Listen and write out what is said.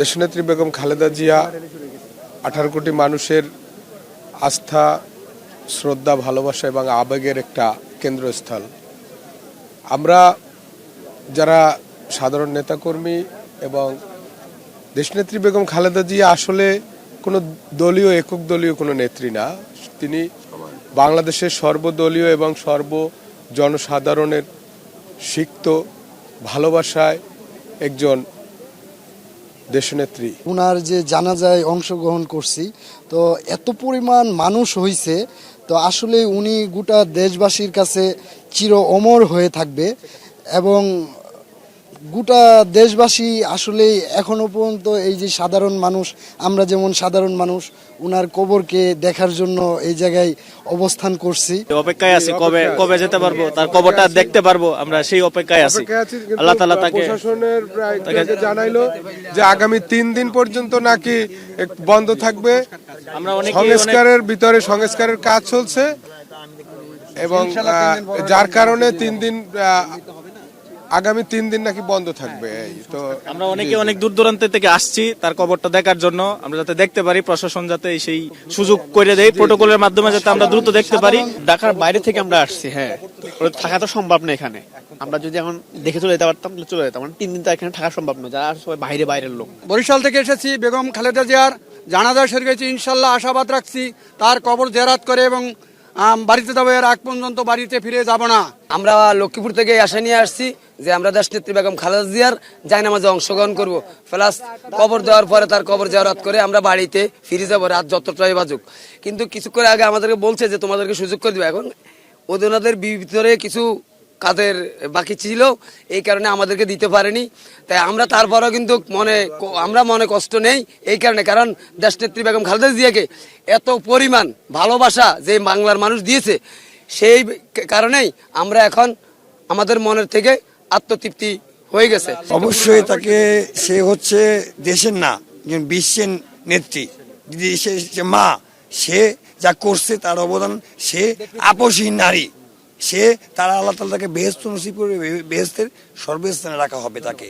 দেশনেত্রী বেগম খালেদা জিয়া 18 কোটি মানুষের আস্থা, শ্রদ্ধা, ভালোবাসা এবং আবেগের একটা কেন্দ্রস্থল। আমরা যারা সাধারণ নেতাকর্মী এবং দেশনেত্রী বেগম খালেদা জিয়া আসলে কোনো দলীয় একক দলীয় কোনো নেত্রী না। তিনি বাংলাদেশের সর্বদলীয় এবং জনসাধারণের সিক্ত ভালোবাসায় একজন দেশনেত্রী। ওনার যে জানাজায় অংশগ্রহণ করছি, তো এত পরিমাণ মানুষ হয়েছে, তো আসলে উনি গোটা দেশবাসীর কাছে চির অমর হয়ে থাকবে এবং গোটা দেশবাসী আসলে এখনো পর্যন্ত এই যে সাধারণ মানুষ, আমরা যেমন সাধারণ মানুষ উনার কবরকে দেখার জন্য এই জায়গায় অবস্থান করছি। অপেক্ষায় আছি কবে কবে যেতে পারবো, তার কবরটা দেখতে পারবো, আমরা সেই অপেক্ষায় আছি। আল্লাহ তাআলা তাকে প্রশাসনের জানাইলো যে আগামী 3 দিন পর্যন্ত নাকি বন্ধ থাকবে। আমরা সংস্কারের ভিতরে সংস্কারের কাজ চলছে এবং যার কারণে আগামী 3 দিন নাকি বন্ধ থাকবে। তো আমরা অনেক দূর দূরান্ত থেকে আসছি তার কবরটা দেখার জন্য, আমরা যাতে দেখতে পারি, প্রশাসন যাতে সেই সুযোগ করে দেয়, প্রোটোকলের মাধ্যমে যাতে আমরা দ্রুত দেখতে পারি। ঢাকার বাইরে থেকে আমরা আসছি, হ্যাঁ, থাকা তো সম্ভব না এখানে। আমরা যদি এখন দেখে চলে যেতে পারতাম তাহলে চলে যেতাম। 3 দিন তো এখানে থাকা সম্ভব না, যারা সবাই বাইরের লোক। বরিশাল থেকে এসেছি, বেগম খালেদা জিয়ার জানাজা শরীফ গেছি, ইনশাল্লাহ আশাবাদ রাখছি তার কবর জিয়ারত করে এবং বাড়িতে যাবো, এর আগ পর্যন্ত বাড়িতে ফিরে যাব না। আমরা লক্ষ্মীপুর থেকে আশা নিয়ে আসছি যে আমরা দেশনেত্রী বেগম খালেদা জিয়ার জায়নামাজে অংশগ্রহণ করব, প্লাস কবর দেওয়ার পরে তার কবর জিয়ারত করে আমরা বাড়িতে ফিরে যাবো, রাত যতটাই বাজুক। কিন্তু কিছুক্ষণ আগে আমাদেরকে বলছে যে তোমাদেরকে সুযোগ করে দেবে। এখন ওদের ভিতরে কিছু কাজের বাকি ছিল, এই কারণে আমাদেরকে দিতে পারেনি। তাই আমরা তারপরেও কিন্তু মনে কষ্ট নেই এই কারণে, কারণ দেশনেত্রী বেগম খালেদা জিয়াকে এত পরিমাণ ভালোবাসা যে বাংলার মানুষ দিয়েছে, সেই কারণেই আমরা এখন আমাদের মনের থেকে আত্মতৃপ্তি হয়ে গেছে। অবশ্যই তাকে, সে হচ্ছে দেশের না, বিশ্বের নেত্রী, দেশের মা। সে যা করছে তার অবদান, সে আপসহীন নারী। সে তারা আল্লাহ তাআলা তাকে বেহেশত নসিব করে, বেহেশতের সর্বস্থানে রাখা হবে তাকে।